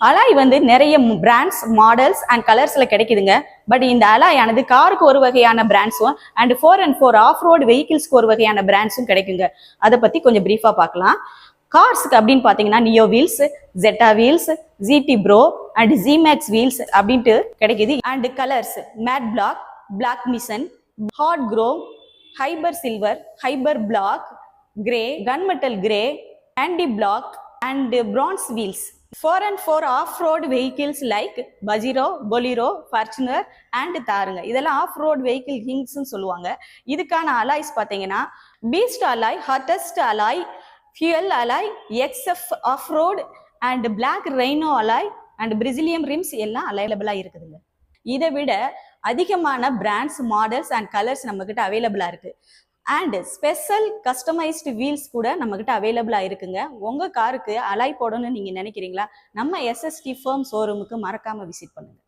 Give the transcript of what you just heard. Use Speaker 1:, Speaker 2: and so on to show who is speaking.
Speaker 1: Alloy வந்து நிறைய brands, models and கலர்ஸ்ல கிடைக்குதுங்க. பட் இந்த அலாய் ஆனது காருக்கு ஒரு வகையான பிராண்ட்ஸும் அண்ட் 4x4 ஆஃப் ரோடு வெஹிக்கிள்ஸ்க்கு ஒரு வகையான பிராண்ட்ஸும் கிடைக்குங்க. அதை பத்தி கொஞ்சம் பிரீஃபா பார்க்கலாம். கார்ஸ்க்கு அப்படின்னு பாத்தீங்கன்னா neo wheels, Jetta wheels, GT pro and GMax wheels அப்படின்ட்டு கிடைக்குது. And colours matte black, black mission, hot chrome, hyper silver, hyper black, grey, gunmetal grey, anti black and bronze wheels. 4x4 off road vehicles like Pajero, Bolero, Fortuner and தாருங்க. இதெல்லாம் off road vehicle கிங்ஸ்ன்னு சொல்லுவாங்க. இதுக்கான alloys பார்த்தீங்கன்னா beast alloy, hottest alloy, fuel alloy, XF off road and black rhino alloy and பிரெசிலியம் rims எல்லாம் அவைலபிளாக இருக்குதுங்க. இதை விட அதிகமான பிராண்ட்ஸ், மாடல்ஸ் அண்ட் கலர்ஸ் நம்ம கிட்ட அவைலபிளா இருக்கு. அண்ட் ஸ்பெஷல் கஸ்டமைஸ்டு வீல்ஸ் கூட நம்ம கிட்ட அவைலபிளா இருக்குங்க. உங்க காருக்கு அலாய் போடணும்னு நீங்க நினைக்கிறீங்களா? நம்ம SST ஃபர்ம் ஷோரூமுக்கு மறக்காம விசிட் பண்ணுங்க.